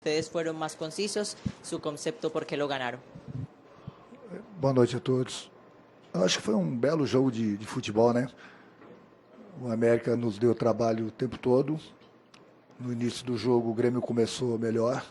Ustedes fueron más concisos, su concepto por qué lo ganaron. Boa noite a todos. Eu acho que foi um belo jogo de futebol, né? O América nos deu trabalho o tempo todo. No início do jogo o Grêmio começou melhor.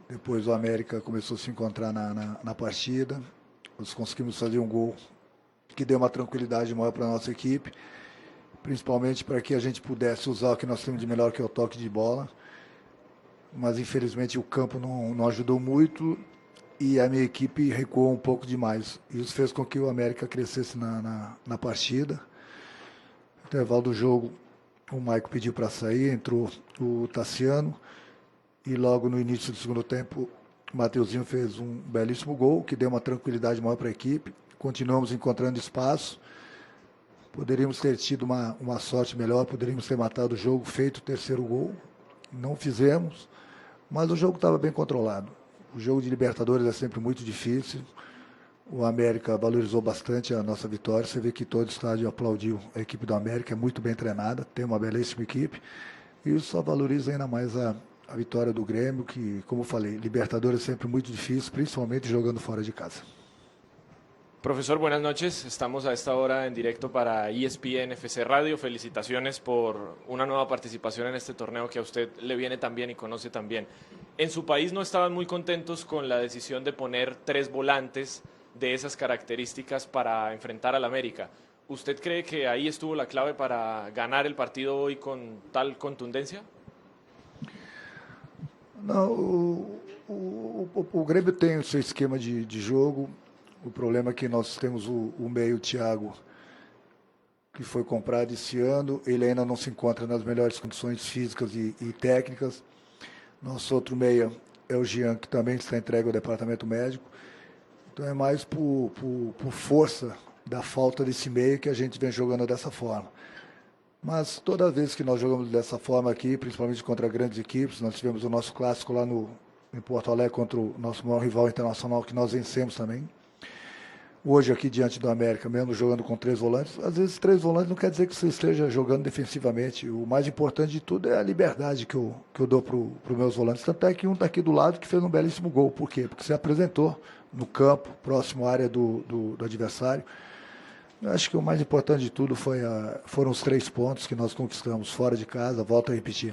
Depois o América começou a se encontrar na partida. Nós conseguimos fazer um gol que deu uma tranquilidade maior para a nossa equipe. Principalmente para que a gente pudesse usar o que nós temos de melhor, que é o toque de bola. Mas infelizmente o campo não ajudou muito e a minha equipe recuou um pouco demais. Isso fez com que o América crescesse na partida. No intervalo do jogo, o Maicon pediu para sair, entrou o Tassiano e logo no início do segundo tempo, o Mateuzinho fez um belíssimo gol que deu uma tranquilidade maior para a equipe. Continuamos encontrando espaço. Poderíamos ter tido uma sorte melhor, poderíamos ter matado o jogo, feito o terceiro gol. Não fizemos, mas o jogo estava bem controlado. O jogo de Libertadores é sempre muito difícil. O América valorizou bastante a nossa vitória. Você vê que todo o estádio aplaudiu a equipe do América, é muito bem treinada, tem uma belíssima equipe. E isso só valoriza ainda mais a vitória do Grêmio, que, como eu falei, Libertadores é sempre muito difícil, principalmente jogando fora de casa. Profesor, buenas noches. Estamos a esta hora en directo para ESPN FC Radio. Felicitaciones por una nueva participación en este torneo que a usted le viene tan bien y conoce tan bien. En su país no estaban muy contentos con la decisión de poner 3 volantes de esas características para enfrentar al América. ¿Usted cree que ahí estuvo la clave para ganar el partido hoy con tal contundencia? Não, o Grêmio tem o seu esquema de jogo. O problema é que nós temos o meio, o Thiago, que foi comprado esse ano. Ele ainda não se encontra nas melhores condições físicas e técnicas. Nosso outro meia é o Jean, que também está entregue ao departamento médico. Então é mais por força da falta desse meio que a gente vem jogando dessa forma. Mas toda vez que nós jogamos dessa forma aqui, principalmente contra grandes equipes, nós tivemos o nosso clássico lá em Porto Alegre contra o nosso maior rival internacional, que nós vencemos também. Hoje aqui diante do América, mesmo jogando com 3 volantes, às vezes 3 volantes não quer dizer que você esteja jogando defensivamente. O mais importante de tudo é a liberdade que eu dou para os meus volantes. Tanto é que um está aqui do lado que fez um belíssimo gol. Por quê? Porque se apresentou no campo, próximo à área do adversário. Eu acho que o mais importante de tudo foram os 3 pontos que nós conquistamos fora de casa. Volto a repetir.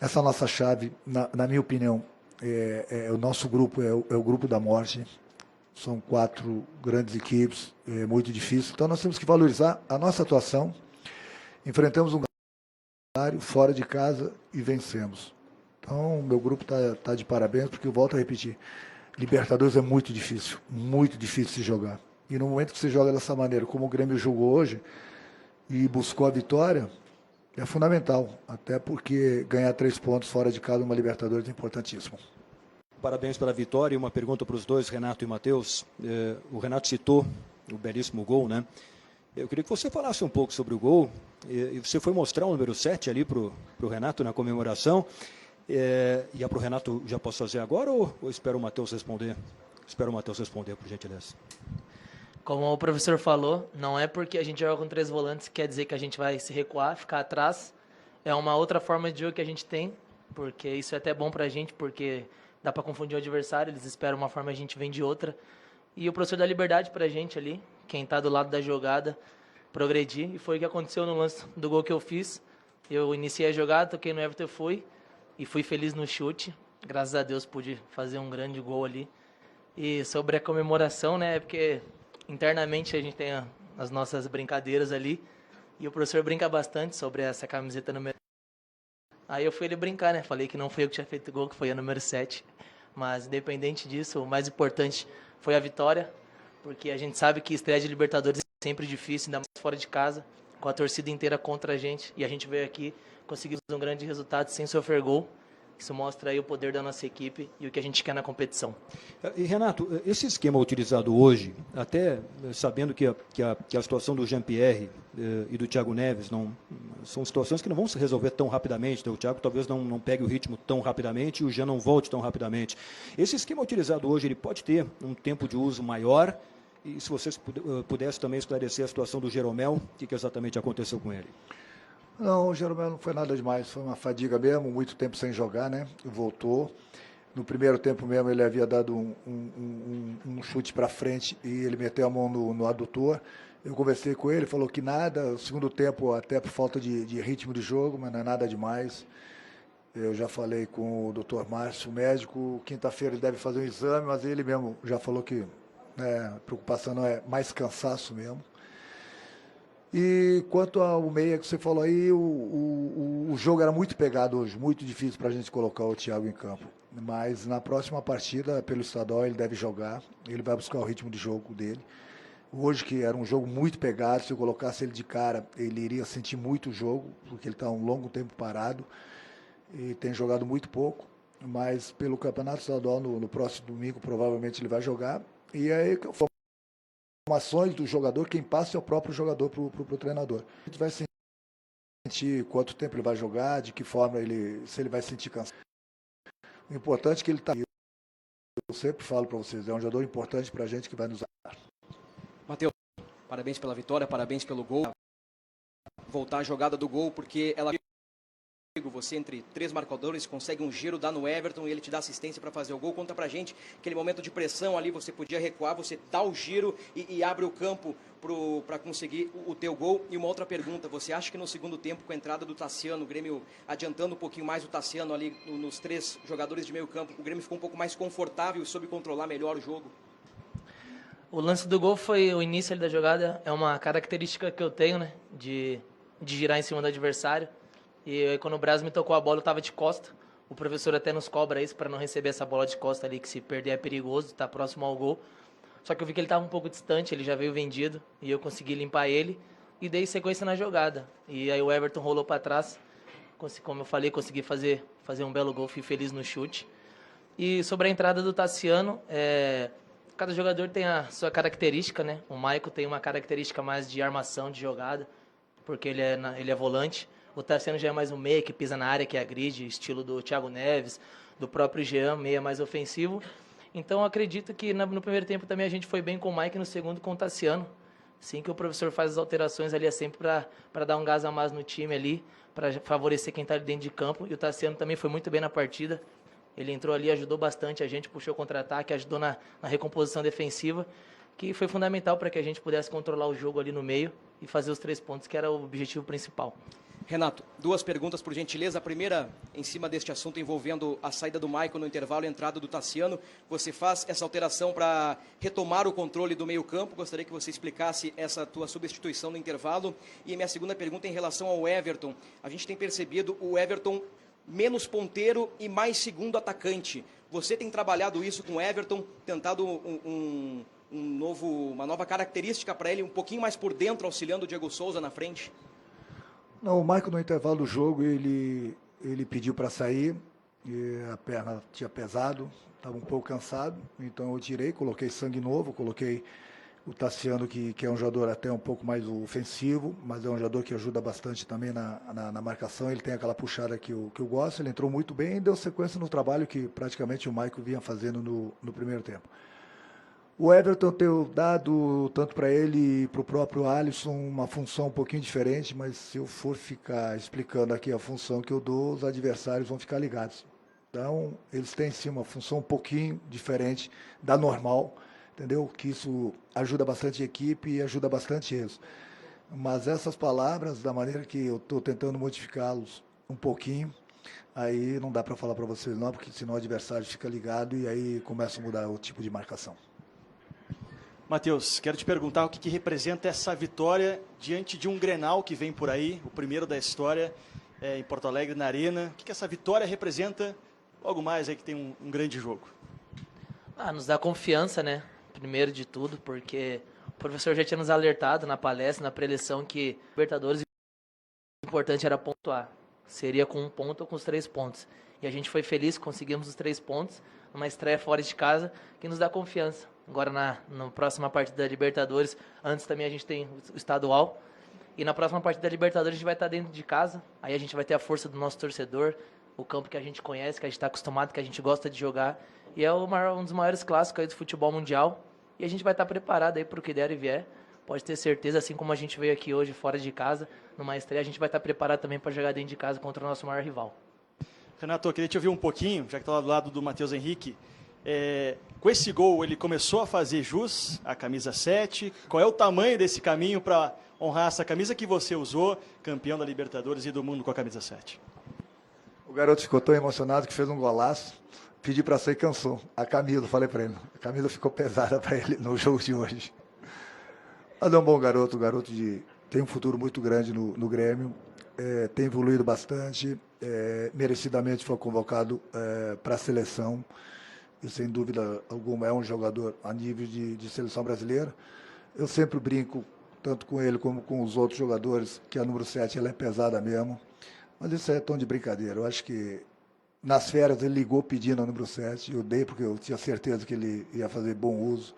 Essa nossa chave, na minha opinião, o nosso grupo é o grupo da morte. São 4 grandes equipes, é muito difícil. Então nós temos que valorizar a nossa atuação. Enfrentamos um adversário fora de casa e vencemos. Então meu grupo tá de parabéns, porque eu volto a repetir. Libertadores é muito difícil de jogar. E no momento que você joga dessa maneira, como o Grêmio jogou hoje, e buscou a vitória, é fundamental. Até porque ganhar 3 pontos fora de casa numa Libertadores é importantíssimo. Parabéns pela vitória. E uma pergunta para os dois, Renato e Matheus. O Renato citou o belíssimo gol, né? Eu queria que você falasse um pouco sobre o gol. E você foi mostrar o número 7 ali para o Renato na comemoração. E para o Renato já posso fazer agora ou espero o Matheus responder? Espero o Matheus responder, por gentileza. Como o professor falou, não é porque a gente joga com 3 volantes que quer dizer que a gente vai se recuar, ficar atrás. É uma outra forma de jogo que a gente tem, porque isso é até bom para a gente, porque dá para confundir o adversário, eles esperam uma forma, a gente vem de outra. E o professor dá liberdade para a gente ali, quem está do lado da jogada, progredir. E foi o que aconteceu no lance do gol que eu fiz. Eu iniciei a jogada, toquei no Everton, e fui feliz no chute. Graças a Deus pude fazer um grande gol ali. E sobre a comemoração, né, porque internamente a gente tem as nossas brincadeiras ali. E o professor brinca bastante sobre essa camiseta número. Aí eu fui ele brincar, né? Falei que não foi eu que tinha feito o gol, que foi a número 7. Mas, independente disso, o mais importante foi a vitória. Porque a gente sabe que estreia de Libertadores é sempre difícil, ainda mais fora de casa, com a torcida inteira contra a gente. E a gente veio aqui, conseguimos um grande resultado sem sofrer gol. Isso mostra aí o poder da nossa equipe e o que a gente quer na competição. E Renato, esse esquema utilizado hoje, até sabendo que a situação do Jean-Pierre e do Thiago Neves são situações que não vão se resolver tão rapidamente, né? O Thiago talvez não pegue o ritmo tão rapidamente e o Jean não volte tão rapidamente. Esse esquema utilizado hoje, ele pode ter um tempo de uso maior? E se vocês pudessem também esclarecer a situação do Jeromel, o que exatamente aconteceu com ele? Não, o Jeromel não foi nada demais, foi uma fadiga mesmo, muito tempo sem jogar, né? Voltou. No primeiro tempo mesmo ele havia dado um chute para frente e ele meteu a mão no adutor. Eu conversei com ele, falou que nada, o segundo tempo até por falta de ritmo de jogo, mas não é nada demais. Eu já falei com o Dr. Márcio, o médico, quinta-feira ele deve fazer um exame, mas ele mesmo já falou que a preocupação não é mais cansaço mesmo. E quanto ao meia que você falou aí, o jogo era muito pegado hoje, muito difícil para a gente colocar o Thiago em campo. Mas na próxima partida, pelo estadual, ele deve jogar, ele vai buscar o ritmo de jogo dele. Hoje, que era um jogo muito pegado, se eu colocasse ele de cara, ele iria sentir muito o jogo, porque ele está um longo tempo parado e tem jogado muito pouco. Mas pelo campeonato estadual, no próximo domingo, provavelmente ele vai jogar. E aí, informações do jogador, quem passa é o próprio jogador para o treinador. A gente vai sentir quanto tempo ele vai jogar, de que forma se ele vai sentir cansado. O importante é que ele está aí. Eu sempre falo para vocês, é um jogador importante para a gente que vai nos dar. Matheus, parabéns pela vitória, parabéns pelo gol. Voltar a jogada do gol, porque ela... Você, entre três marcadores, consegue um giro, dá no Everton e ele te dá assistência para fazer o gol. Conta pra gente, aquele momento de pressão ali, você podia recuar, você dá o giro e abre o campo para conseguir o teu gol. E uma outra pergunta, você acha que no segundo tempo, com a entrada do Tassiano, o Grêmio adiantando um pouquinho mais o Tassiano ali nos três jogadores de meio campo, o Grêmio ficou um pouco mais confortável e soube controlar melhor o jogo? O lance do gol foi o início ali da jogada, é uma característica que eu tenho, né, de girar em cima do adversário. E aí, quando o Braz me tocou a bola, eu estava de costa. O professor até nos cobra isso para não receber essa bola de costa ali, que se perder é perigoso, está próximo ao gol. Só que eu vi que ele estava um pouco distante, ele já veio vendido, e eu consegui limpar ele e dei sequência na jogada. E aí o Everton rolou para trás, como eu falei, consegui fazer um belo gol, fui feliz no chute. E sobre a entrada do Tassiano, cada jogador tem a sua característica, né? O Maicon tem uma característica mais de armação, de jogada, porque ele é volante. O Tassiano já é mais um meia que pisa na área, que agride, estilo do Thiago Neves, do próprio Jean, meia mais ofensivo. Então, acredito que no primeiro tempo também a gente foi bem com o Mike, no segundo com o Tassiano. Assim que o professor faz as alterações ali, é sempre para dar um gás a mais no time ali, para favorecer quem está ali dentro de campo. E o Tassiano também foi muito bem na partida. Ele entrou ali, ajudou bastante a gente, puxou o contra-ataque, ajudou na recomposição defensiva, que foi fundamental para que a gente pudesse controlar o jogo ali no meio e fazer os 3 pontos, que era o objetivo principal. Renato, 2 perguntas, por gentileza. A primeira, em cima deste assunto envolvendo a saída do Maicon no intervalo e a entrada do Tassiano. Você faz essa alteração para retomar o controle do meio-campo. Gostaria que você explicasse essa tua substituição no intervalo. E a minha segunda pergunta em relação ao Everton. A gente tem percebido o Everton menos ponteiro e mais segundo atacante. Você tem trabalhado isso com o Everton, tentado uma nova característica para ele, um pouquinho mais por dentro, auxiliando o Diego Souza na frente? Não, o Maicon no intervalo do jogo, ele pediu para sair, e a perna tinha pesado, estava um pouco cansado, então eu tirei, coloquei sangue novo, coloquei o Tassiano, que é um jogador até um pouco mais ofensivo, mas é um jogador que ajuda bastante também na marcação, ele tem aquela puxada que eu gosto, ele entrou muito bem e deu sequência no trabalho que praticamente o Maicon vinha fazendo no primeiro tempo. O Everton tem dado, tanto para ele e para o próprio Alisson, uma função um pouquinho diferente, mas se eu for ficar explicando aqui a função que eu dou, os adversários vão ficar ligados. Então, eles têm sim uma função um pouquinho diferente da normal, entendeu? Que isso ajuda bastante a equipe e ajuda bastante eles. Mas essas palavras, da maneira que eu estou tentando modificá-los um pouquinho, aí não dá para falar para vocês não, porque senão o adversário fica ligado e aí começa a mudar o tipo de marcação. Matheus, quero te perguntar o que representa essa vitória diante de um Grenal que vem por aí, o primeiro da história, em Porto Alegre, na Arena. O que essa vitória representa, logo mais aí que tem um grande jogo? Nos dá confiança, né? Primeiro de tudo, porque o professor já tinha nos alertado na palestra, na preleção, que Libertadores, o importante era pontuar. Seria com 1 ponto ou com os 3 pontos. E a gente foi feliz, conseguimos os 3 pontos, numa estreia fora de casa, que nos dá confiança. Agora, na próxima partida da Libertadores, antes também a gente tem o estadual. E na próxima partida da Libertadores a gente vai estar dentro de casa. Aí a gente vai ter a força do nosso torcedor, o campo que a gente conhece, que a gente está acostumado, que a gente gosta de jogar. E é um dos maiores clássicos aí do futebol mundial. E a gente vai estar preparado aí para o que der e vier, pode ter certeza, assim como a gente veio aqui hoje fora de casa, numa estreia, a gente vai estar preparado também para jogar dentro de casa contra o nosso maior rival. Renato, eu queria te ouvir um pouquinho, já que está do lado do Matheus Henrique. Com esse gol, ele começou a fazer jus à camisa 7. Qual é o tamanho desse caminho para honrar essa camisa que você usou, campeão da Libertadores e do mundo com a camisa 7? O garoto ficou tão emocionado que fez um golaço, pedi para sair e cansou. A Camila, falei para ele, a Camila ficou pesada para ele no jogo de hoje. Mas é um bom garoto, tem um futuro muito grande no Grêmio, tem evoluído bastante, merecidamente foi convocado para a seleção, e sem dúvida alguma é um jogador a nível de seleção brasileira. Eu sempre brinco, tanto com ele como com os outros jogadores, que a número 7 ela é pesada mesmo, mas isso é tom de brincadeira. Eu acho que nas férias ele ligou pedindo a número 7, eu dei porque eu tinha certeza que ele ia fazer bom uso,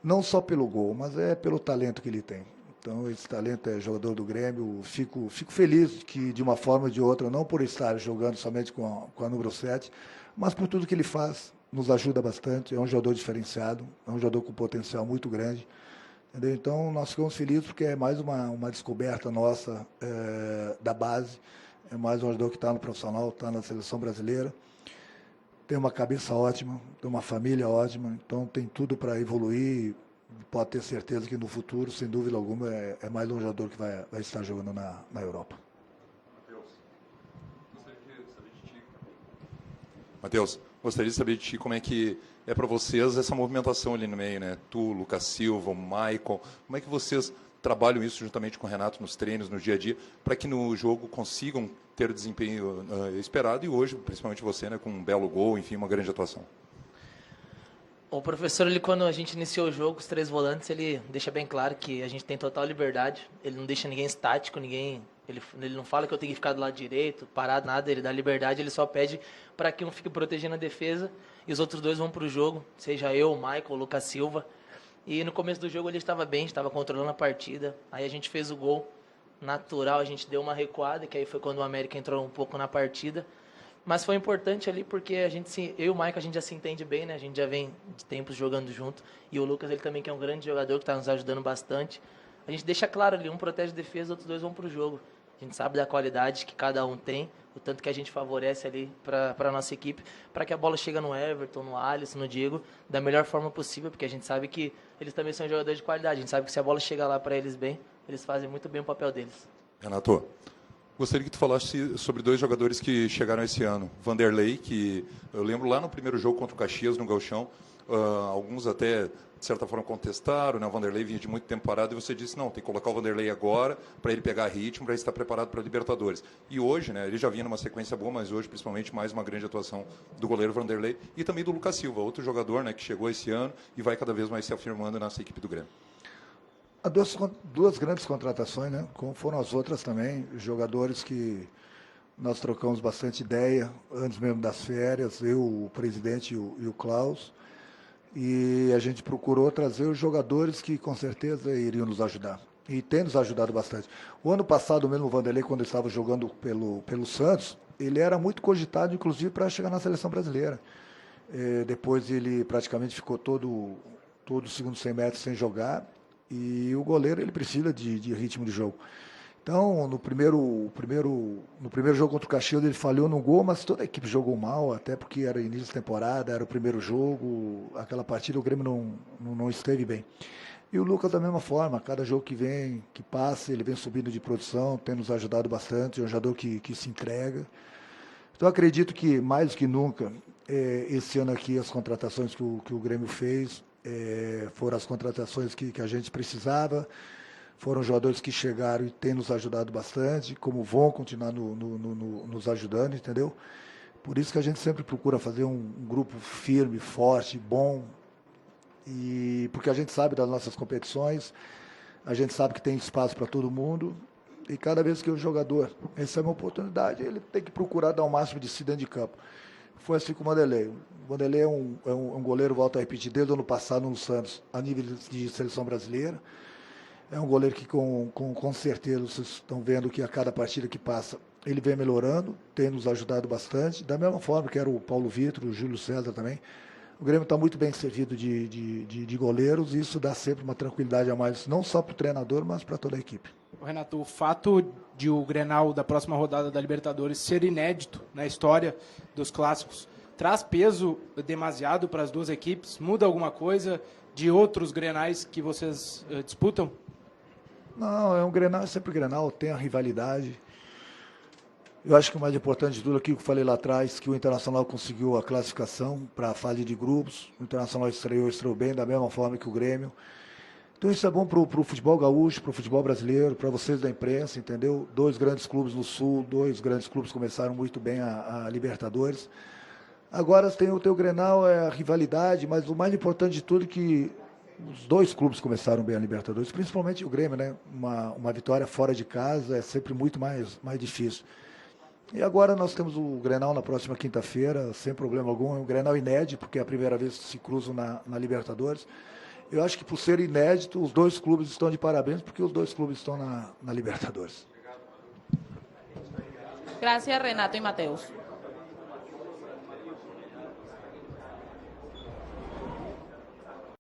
não só pelo gol, mas pelo talento que ele tem. Então, esse talento é jogador do Grêmio. Fico feliz que, de uma forma ou de outra, não por estar jogando somente com a número 7, mas por tudo que ele faz, nos ajuda bastante. É um jogador diferenciado, é um jogador com potencial muito grande. Entendeu? Então, nós ficamos felizes porque é mais uma descoberta nossa da base. É mais um jogador que está no profissional, está na seleção brasileira. Tem uma cabeça ótima, tem uma família ótima, então tem tudo para evoluir. Pode ter certeza que no futuro, sem dúvida alguma, é mais um jogador que vai estar jogando na Europa. Matheus, gostaria de saber de ti como é que é para vocês essa movimentação ali no meio, né? Tu, Lucas Silva, o Maicon, como é que vocês trabalham isso juntamente com o Renato nos treinos, no dia a dia, para que no jogo consigam ter o desempenho esperado e hoje, principalmente você, né, com um belo gol, enfim, uma grande atuação? O professor, quando a gente iniciou o jogo, os 3 volantes, ele deixa bem claro que a gente tem total liberdade, ele não deixa ninguém estático, ele não fala que eu tenho que ficar do lado direito, parado, nada, ele dá liberdade, ele só pede para que um fique protegendo a defesa e os outros 2 vão para o jogo, seja eu, o Michael, o Lucas Silva. E no começo do jogo ele estava bem, estava controlando a partida, aí a gente fez o gol natural, a gente deu uma recuada, que aí foi quando o América entrou um pouco na partida. Mas foi importante ali porque eu e o Maicon, a gente já se entende bem, né? A gente já vem de tempos jogando junto. E o Lucas, ele também que é um grande jogador que está nos ajudando bastante. A gente deixa claro ali, um protege a defesa, os outros 2 vão para o jogo. A gente sabe da qualidade que cada um tem, o tanto que a gente favorece ali para a nossa equipe, para que a bola chegue no Everton, no Alisson, no Diego, da melhor forma possível, porque a gente sabe que eles também são jogadores de qualidade. A gente sabe que se a bola chegar lá para eles bem, eles fazem muito bem o papel deles. Renato, gostaria que tu falasse sobre 2 jogadores que chegaram esse ano. Vanderlei, que eu lembro lá no primeiro jogo contra o Caxias, no Gauchão, alguns até, de certa forma, contestaram, né? O Vanderlei vinha de muito tempo parado e você disse, não, tem que colocar o Vanderlei agora para ele pegar ritmo, para ele estar preparado para a Libertadores. E hoje, né, ele já vinha numa sequência boa, mas hoje, principalmente, mais uma grande atuação do goleiro Vanderlei e também do Lucas Silva, outro jogador, né, que chegou esse ano e vai cada vez mais se afirmando nessa equipe do Grêmio. Há duas grandes contratações, né? Como foram as outras também, jogadores que nós trocamos bastante ideia, antes mesmo das férias, eu, o presidente e o Klaus, e a gente procurou trazer os jogadores que com certeza iriam nos ajudar, e tem nos ajudado bastante. O ano passado mesmo, o Vanderlei, quando estava jogando pelo Santos, ele era muito cogitado, inclusive, para chegar na seleção brasileira. Depois ele praticamente ficou todo o segundo semestre sem jogar, e o goleiro ele precisa de ritmo de jogo. Então, no primeiro jogo contra o Caxias, ele falhou no gol, mas toda a equipe jogou mal, até porque era início de temporada, era o primeiro jogo, aquela partida o Grêmio não esteve bem. E o Lucas da mesma forma, cada jogo que vem, que passa, ele vem subindo de produção, tem nos ajudado bastante, é um jogador que se entrega. Então, acredito que, mais do que nunca, esse ano aqui, as contratações que o Grêmio fez, foram as contratações que a gente precisava, foram jogadores que chegaram e têm nos ajudado bastante, como vão continuar nos ajudando, entendeu? Por isso que a gente sempre procura fazer um grupo firme, forte, bom, e porque a gente sabe das nossas competições, a gente sabe que tem espaço para todo mundo, e cada vez que o jogador recebe uma oportunidade, ele tem que procurar dar o máximo de si dentro de campo. Foi assim com o Vanderlei. O Vanderlei é um goleiro, volto a repetir, desde o ano passado no Santos, a nível de seleção brasileira. É um goleiro que, com certeza, vocês estão vendo que a cada partida que passa, ele vem melhorando, tem nos ajudado bastante. Da mesma forma que era o Paulo Vitor, o Júlio César também. O Grêmio está muito bem servido de goleiros e isso dá sempre uma tranquilidade a mais, não só para o treinador, mas para toda a equipe. Renato, o fato de o Grenal da próxima rodada da Libertadores ser inédito na história dos clássicos traz peso demasiado para as duas equipes? Muda alguma coisa de outros Grenais que vocês disputam? Não, é um Grenal, é sempre Grenal, tem a rivalidade. Eu acho que o mais importante de tudo aquilo que eu falei lá atrás, que o Internacional conseguiu a classificação para a fase de grupos, o Internacional estreou bem, da mesma forma que o Grêmio. Então isso é bom para o futebol gaúcho, para o futebol brasileiro, para vocês da imprensa, entendeu? 2 grandes clubes no Sul, 2 grandes clubes começaram muito bem a Libertadores. Agora tem o teu Grenal, é a rivalidade, mas o mais importante de tudo é que os 2 clubes começaram bem a Libertadores, principalmente o Grêmio, né? Uma vitória fora de casa é sempre muito mais difícil. E agora nós temos o Grenal na próxima quinta-feira, sem problema algum, é um Grenal inédito, porque é a primeira vez que se cruzam na Libertadores. Eu acho que por ser inédito, os 2 clubes estão de parabéns, porque os 2 clubes estão na Libertadores. Gracias, Renato y Mateus.